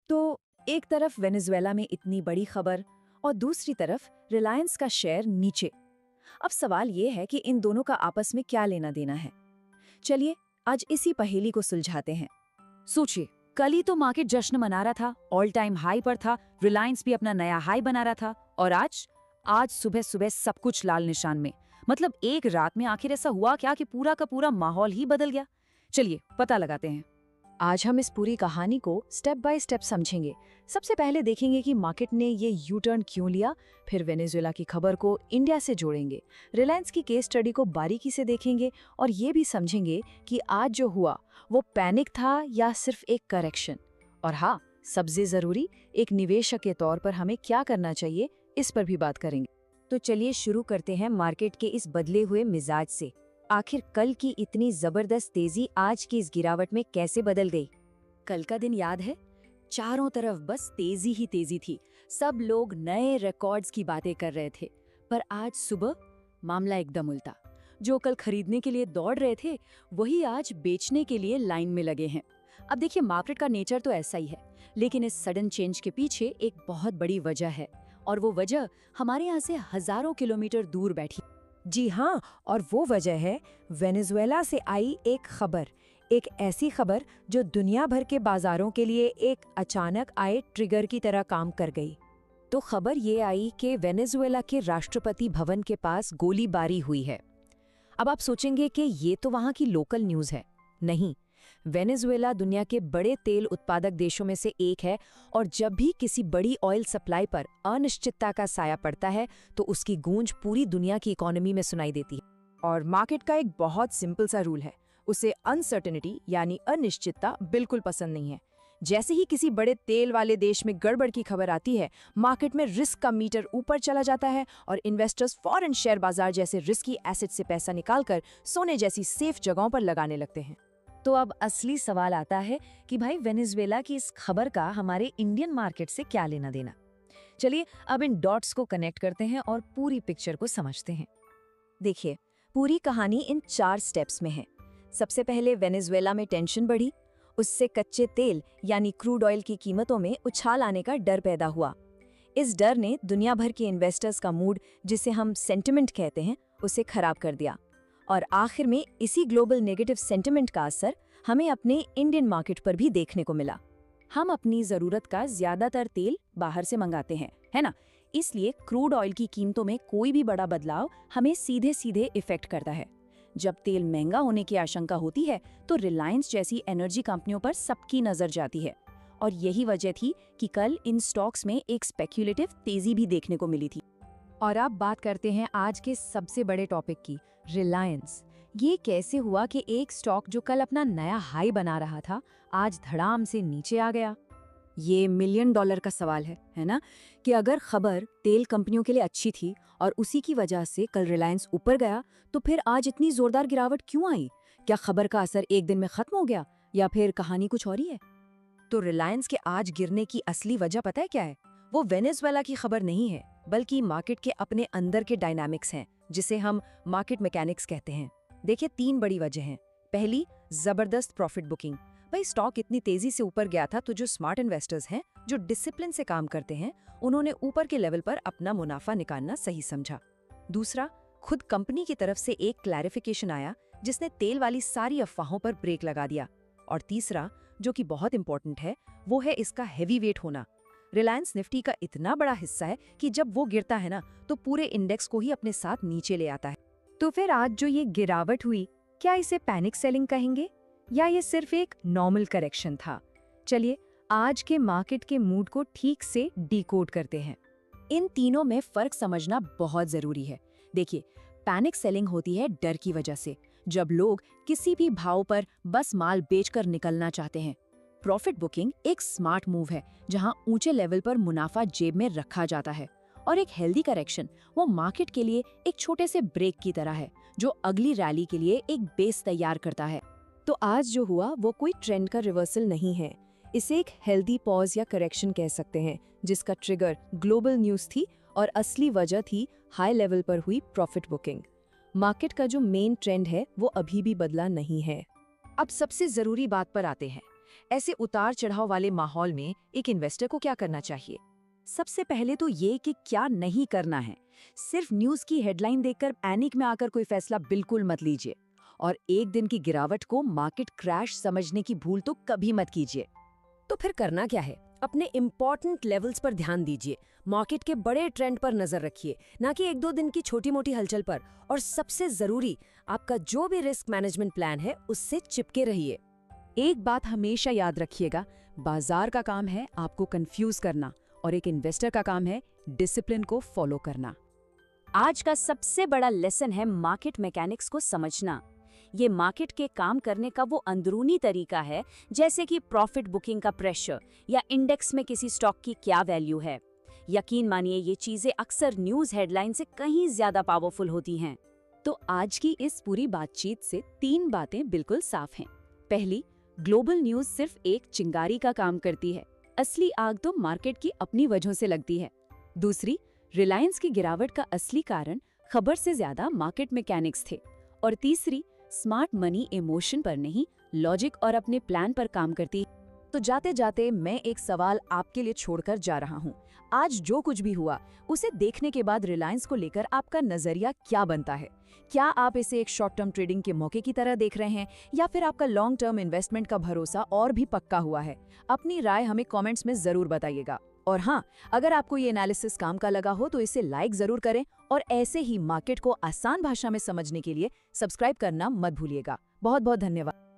तो एक तरफ वेनेजुएला में इतनी बड़ी खबर और दूसरी तरफ रिलायंस का शेयर नीचे। अब सवाल ये है कि इन दोनों का आपस में क्या लेना देना है। चलिए आज इसी पहेली को सुलझाते हैं। सोचिए, कल ही तो मार्केट जश्न मना रहा था, ऑल टाइम हाई पर था, रिलायंस भी अपना नया हाई बना रहा था, और आज सुबह सुबह सब कुछ लाल निशान में। मतलब एक रात में आखिर ऐसा हुआ क्या कि पूरा का पूरा माहौल ही बदल गया। चलिए पता लगाते हैं। आज हम इस पूरी कहानी को स्टेप बाय स्टेप समझेंगे। सबसे पहले देखेंगे कि मार्केट ने ये यू टर्न क्यों लिया, फिर वेनेजुएला की खबर को इंडिया से जोड़ेंगे, रिलायंस की केस स्टडी को बारीकी से देखेंगे और ये भी समझेंगे कि आज जो हुआ वो पैनिक था या सिर्फ एक करेक्शन। और हाँ, सबसे जरूरी, एक निवेशक के तौर पर हमें क्या करना चाहिए, इस पर भी बात करेंगे। तो चलिए शुरू करते हैं मार्केट के इस बदले हुए मिजाज से। आखिर कल की इतनी जबरदस्त तेजी आज की इस गिरावट में कैसे बदल गई? कल का दिन याद है? चारों तरफ बस तेजी ही तेजी थी। सब लोग नए रिकॉर्ड्स की बातें कर रहे थे। पर आज सुबह मामला एकदम उल्टा। जो कल खरीदने के लिए दौड़ रहे थे, वही आज बेचने के लिए लाइन में लगे हैं। अब देखिए, मार्केट का नेचर तो ऐसा ही है, लेकिन इस सडन चेंज के पीछे एक बहुत बड़ी वजह है, और वो वजह हमारे यहाँ से हजारों किलोमीटर दूर बैठी। जी हाँ, और वो वजह है वेनेजुएला से आई एक खबर। एक ऐसी खबर जो दुनिया भर के बाजारों के लिए एक अचानक आए ट्रिगर की तरह काम कर गई। तो खबर ये आई कि वेनेजुएला के राष्ट्रपति भवन के पास गोलीबारी हुई है। अब आप सोचेंगे कि ये तो वहाँ की लोकल न्यूज़ है। नहीं, वेनेजुएला दुनिया के बड़े तेल उत्पादक देशों में से एक है, और जब भी किसी बड़ी ऑयल सप्लाई पर अनिश्चितता का साया पड़ता है तो उसकी गूंज पूरी दुनिया की इकोनॉमी में सुनाई देती है। और मार्केट का एक बहुत सिंपल सा रूल है, उसे अनसर्टेनिटी यानी अनिश्चितता बिल्कुल पसंद नहीं है। जैसे ही किसी बड़े तेल वाले देश में गड़बड़ की खबर आती है, मार्केट में रिस्क का मीटर ऊपर चला जाता है और इन्वेस्टर्स फॉरेन शेयर बाजार जैसे रिस्की एसेट से पैसा निकालकर सोने जैसी सेफ जगहों पर लगाने लगते हैं। तो अब असली सवाल आता है कि भाई, वेनेजुएला की इस खबर का हमारे इंडियन मार्केट से क्या लेना देना। चलिए अब इन डॉट्स को कनेक्ट करते हैं और पूरी पिक्चर को समझते हैं। देखिए, पूरी कहानी इन 4 स्टेप्स में है। सबसे पहले वेनेजुएला में टेंशन बढ़ी, उससे कच्चे तेल यानी क्रूड ऑयल की कीमतों में उछाल आने का डर पैदा हुआ। इस डर ने दुनिया भर के इन्वेस्टर्स का मूड, जिसे हम सेंटिमेंट कहते हैं, उसे खराब कर दिया। और आखिर में इसी ग्लोबल नेगेटिव सेंटिमेंट का असर हमें अपने इंडियन मार्केट पर भी देखने को मिला। हम अपनी जरूरत का ज्यादातर तेल बाहर से मंगाते हैं, है ना? इसलिए क्रूड ऑयल की कीमतों में कोई भी बड़ा बदलाव हमें सीधे सीधे इफेक्ट करता है। जब तेल महंगा होने की आशंका होती है तो रिलायंस जैसी एनर्जी कंपनियों पर सबकी नजर जाती है, और यही वजह थी कि कल इन स्टॉक्स में एक स्पेक्युलेटिव तेजी भी देखने को मिली थी। और अब बात करते हैं आज के सबसे बड़े टॉपिक की, रिलायंस। ये कैसे हुआ कि एक स्टॉक जो कल अपना नया हाई बना रहा था, आज धड़ाम से नीचे आ गया? ये $1 मिलियन का सवाल है ना? कि अगर खबर तेल कंपनियों के लिए अच्छी थी और उसी की वजह से कल रिलायंस ऊपर गया, तो फिर आज इतनी जोरदार गिरावट क्यों आई? क्या खबर का असर एक दिन में खत्म हो गया, या फिर कहानी कुछ और ही है? तो रिलायंस के आज गिरने की असली वजह पता है क्या है? वो वेनेजुएला की खबर नहीं है, बल्कि मार्केट के अपने अंदर के डायनामिक्स हैं, जिसे हम मार्केट मैकेनिक्स कहते हैं। देखिए, 3 बड़ी वजह हैं। पहली, जबरदस्त प्रॉफिट बुकिंग। भाई, स्टॉक इतनी तेजी से ऊपर गया था तो जो स्मार्ट इन्वेस्टर्स हैं, जो डिसिप्लिन से काम करते हैं, उन्होंने ऊपर के लेवल पर अपना मुनाफा निकालना सही समझा। दूसरा, खुद कंपनी की तरफ से एक क्लैरिफिकेशन आया जिसने तेल वाली सारी अफवाहों पर ब्रेक लगा दिया। और तीसरा, जो कि बहुत इंपॉर्टेंट है, वो है इसका हैवी वेट होना। रिलायंस निफ्टी का इतना बड़ा हिस्सा है कि जब वो गिरता है ना, तो पूरे इंडेक्स को ही अपने साथ नीचे ले आता है। तो फिर आज जो ये गिरावट हुई, क्या इसे पैनिक सेलिंग कहेंगे या ये सिर्फ एक नॉर्मल करेक्शन था? चलिए आज के मार्केट के मूड को ठीक से डिकोड करते हैं। इन तीनों में फर्क समझना बहुत जरूरी है। देखिए, पैनिक सेलिंग होती है डर की वजह से, जब लोग किसी भी भाव पर बस माल बेचकर निकलना चाहते हैं। प्रॉफिट बुकिंग एक स्मार्ट मूव है, जहां ऊंचे लेवल पर मुनाफा जेब में रखा जाता है। और एक हेल्दी करेक्शन वो मार्केट के लिए एक छोटे से ब्रेक की तरह है, जो अगली रैली के लिए एक बेस तैयार करता है। तो आज जो हुआ वो कोई ट्रेंड का रिवर्सल नहीं है, इसे एक हेल्दी पॉज या करेक्शन कह सकते हैं, जिसका ट्रिगर ग्लोबल न्यूज़ थी और असली वजह थी हाई लेवल पर हुई प्रॉफिट बुकिंग। मार्केट का जो मेन ट्रेंड है वो अभी भी बदला नहीं है। अब सबसे जरूरी बात पर आते हैं। ऐसे उतार चढ़ाव वाले माहौल में एक इन्वेस्टर को क्या करना चाहिए? सबसे पहले तो ये कि क्या नहीं करना है। सिर्फ न्यूज़ की हेडलाइन देखकर पैनिक में आकर कोई फैसला बिल्कुल मत लीजिए। और एक दिन की गिरावट को मार्केट क्रैश समझने की भूल तो कभी मत कीजिए। तो फिर करना क्या है? अपने इम्पोर्टेंट लेवल्स पर ध्यान दीजिए, मार्केट के बड़े ट्रेंड पर नजर रखिए, ना कि एक दो दिन की छोटी मोटी हलचल पर। और सबसे जरूरी, आपका जो भी रिस्क मैनेजमेंट प्लान है उससे चिपके रहिए। एक बात हमेशा याद रखिएगा, बाजार का काम है आपको कंफ्यूज करना और एक इन्वेस्टर का काम है डिसिप्लिन को फॉलो करना। आज का सबसे बड़ा लेसन है मार्केट मैकेनिक्स को समझना। ये मार्केट के काम करने का वो अंदरूनी तरीका है, जैसे कि प्रॉफिट बुकिंग का प्रेशर या इंडेक्स में किसी स्टॉक की क्या वैल्यू है। यकीन मानिए ये चीजें अक्सर न्यूज़ हेडलाइन से कहीं ज्यादा पावरफुल होती हैं। तो आज की इस पूरी बातचीत से 3 बातें बिल्कुल साफ हैं। पहली, ग्लोबल न्यूज़ सिर्फ एक चिंगारी का काम करती है, असली आग तो मार्केट की अपनी वजहों से लगती है। दूसरी, रिलायंस की गिरावट का असली कारण खबर से ज्यादा मार्केट मैकेनिक्स थे। और तीसरी, स्मार्ट मनी इमोशन पर नहीं, लॉजिक और अपने प्लान पर काम करती है। तो जाते जाते मैं एक सवाल आपके लिए छोड़कर जा रहा हूँ। आज जो कुछ भी हुआ उसे देखने के बाद रिलायंस को लेकर आपका नजरिया क्या बनता है? क्या आप इसे एक शॉर्ट टर्म ट्रेडिंग के मौके की तरह देख रहे हैं या फिर आपका लॉन्ग टर्म इन्वेस्टमेंट का भरोसा और भी पक्का हुआ है? अपनी राय हमें कमेंट्स में जरूर बताइएगा। और हाँ, अगर आपको ये एनालिसिस काम का लगा हो तो इसे लाइक जरूर करें और ऐसे ही मार्केट को आसान भाषा में समझने के लिए सब्सक्राइब करना मत भूलिएगा। बहुत बहुत धन्यवाद।